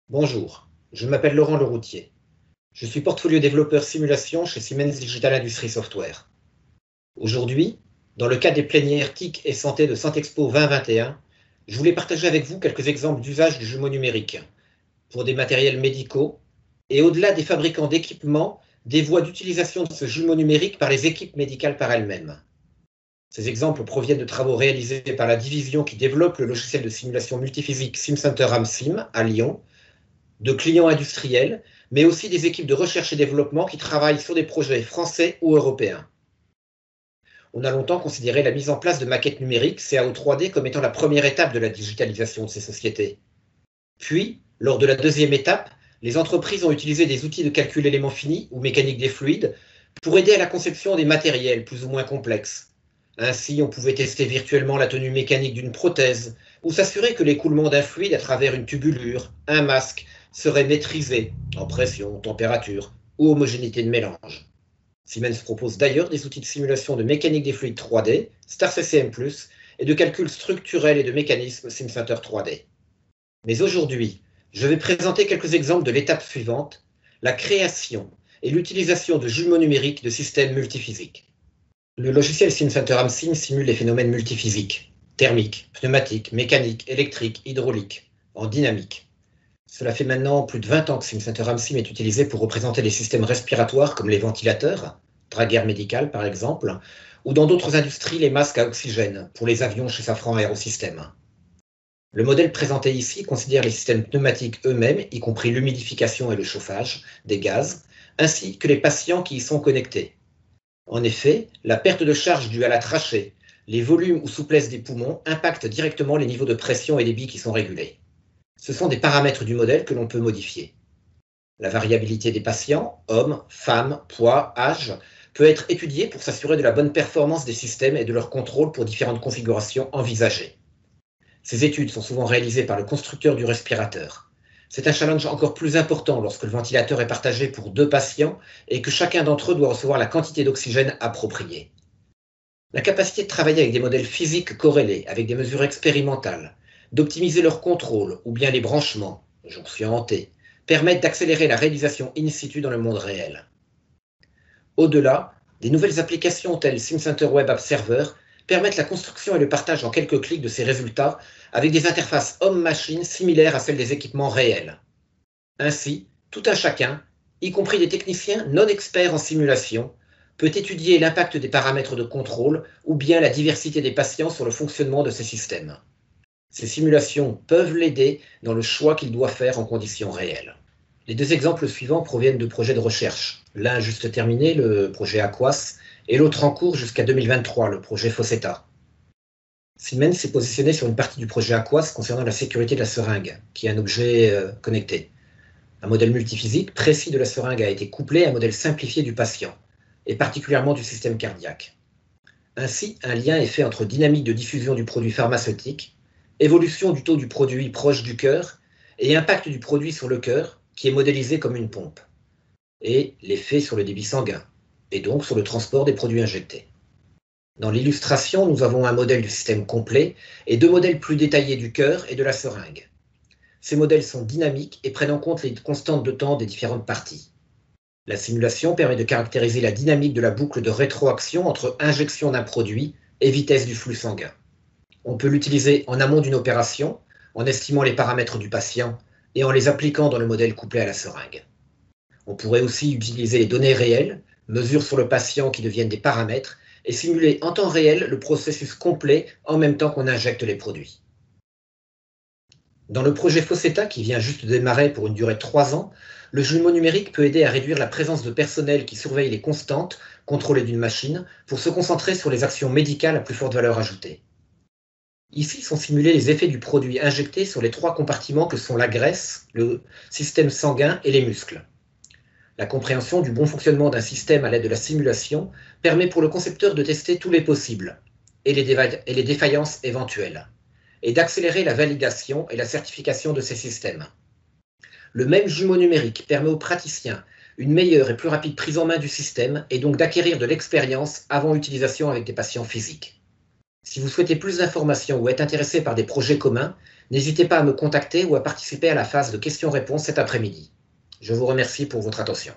Bonjour, je m'appelle Laurent Leroutier. Je suis portfolio développeur simulation chez Siemens Digital Industries Software. Aujourd'hui, dans le cadre des plénières TIC et santé de Saint-Expo 2021, je voulais partager avec vous quelques exemples d'usage du jumeau numérique pour des matériels médicaux et au-delà des fabricants d'équipements, des voies d'utilisation de ce jumeau numérique par les équipes médicales par elles-mêmes. Ces exemples proviennent de travaux réalisés par la division qui développe le logiciel de simulation multiphysique SimCenter AmSim à Lyon, de clients industriels, mais aussi des équipes de recherche et développement qui travaillent sur des projets français ou européens. On a longtemps considéré la mise en place de maquettes numériques, CAO 3D, comme étant la première étape de la digitalisation de ces sociétés. Puis, lors de la deuxième étape, les entreprises ont utilisé des outils de calcul éléments finis ou mécanique des fluides pour aider à la conception des matériels plus ou moins complexes. Ainsi, on pouvait tester virtuellement la tenue mécanique d'une prothèse ou s'assurer que l'écoulement d'un fluide à travers une tubulure, un masque, serait maîtrisé en pression, température ou homogénéité de mélange. Siemens propose d'ailleurs des outils de simulation de mécanique des fluides 3D, StarCCM+, et de calcul structurel et de mécanismes SimCenter 3D. Mais aujourd'hui, je vais présenter quelques exemples de l'étape suivante, la création et l'utilisation de jumeaux numériques de systèmes multiphysiques. Le logiciel SimCenter AmSim simule les phénomènes multiphysiques, thermiques, pneumatiques, mécaniques, électriques, hydrauliques, en dynamique. Cela fait maintenant plus de 20 ans que SimCenter AmSim est utilisé pour représenter les systèmes respiratoires comme les ventilateurs, dragueur médical par exemple, ou dans d'autres industries les masques à oxygène pour les avions chez Safran Aerosystèmes. Le modèle présenté ici considère les systèmes pneumatiques eux-mêmes, y compris l'humidification et le chauffage des gaz, ainsi que les patients qui y sont connectés. En effet, la perte de charge due à la trachée, les volumes ou souplesse des poumons impactent directement les niveaux de pression et débit qui sont régulés. Ce sont des paramètres du modèle que l'on peut modifier. La variabilité des patients, hommes, femmes, poids, âge, peut être étudiée pour s'assurer de la bonne performance des systèmes et de leur contrôle pour différentes configurations envisagées. Ces études sont souvent réalisées par le constructeur du respirateur. C'est un challenge encore plus important lorsque le ventilateur est partagé pour 2 patients et que chacun d'entre eux doit recevoir la quantité d'oxygène appropriée. La capacité de travailler avec des modèles physiques corrélés, avec des mesures expérimentales, d'optimiser leur contrôle ou bien les branchements, jonction en T, permettent d'accélérer la réalisation in situ dans le monde réel. Au-delà, des nouvelles applications telles SimCenter Web App Server permettent la construction et le partage en quelques clics de ces résultats avec des interfaces homme-machine similaires à celles des équipements réels. Ainsi, tout un chacun, y compris des techniciens non experts en simulation, peut étudier l'impact des paramètres de contrôle ou bien la diversité des patients sur le fonctionnement de ces systèmes. Ces simulations peuvent l'aider dans le choix qu'il doit faire en conditions réelles. Les 2 exemples suivants proviennent de projets de recherche. L'un juste terminé, le projet Aquas, et l'autre en cours jusqu'à 2023, le projet Fossetta. Siemens s'est positionné sur une partie du projet Aquas concernant la sécurité de la seringue, qui est un objet connecté. Un modèle multiphysique précis de la seringue a été couplé à un modèle simplifié du patient, et particulièrement du système cardiaque. Ainsi, un lien est fait entre dynamique de diffusion du produit pharmaceutique, évolution du taux du produit proche du cœur et impact du produit sur le cœur, qui est modélisé comme une pompe, et l'effet sur le débit sanguin, et donc sur le transport des produits injectés. Dans l'illustration, nous avons un modèle du système complet et 2 modèles plus détaillés du cœur et de la seringue. Ces modèles sont dynamiques et prennent en compte les constantes de temps des différentes parties. La simulation permet de caractériser la dynamique de la boucle de rétroaction entre injection d'un produit et vitesse du flux sanguin. On peut l'utiliser en amont d'une opération, en estimant les paramètres du patient et en les appliquant dans le modèle couplé à la seringue. On pourrait aussi utiliser les données réelles, mesures sur le patient qui deviennent des paramètres, et simuler en temps réel le processus complet en même temps qu'on injecte les produits. Dans le projet Fossetta, qui vient juste de démarrer pour une durée de 3 ans, le jumeau numérique peut aider à réduire la présence de personnel qui surveille les constantes contrôlées d'une machine pour se concentrer sur les actions médicales à plus forte valeur ajoutée. Ici sont simulés les effets du produit injecté sur les 3 compartiments que sont la graisse, le système sanguin et les muscles. La compréhension du bon fonctionnement d'un système à l'aide de la simulation permet pour le concepteur de tester tous les possibles et les défaillances éventuelles, et d'accélérer la validation et la certification de ces systèmes. Le même jumeau numérique permet aux praticiens une meilleure et plus rapide prise en main du système et donc d'acquérir de l'expérience avant utilisation avec des patients physiques. Si vous souhaitez plus d'informations ou êtes intéressé par des projets communs, N'hésitez pas à me contacter ou à participer à la phase de questions-réponses cet après-midi. Je vous remercie pour votre attention.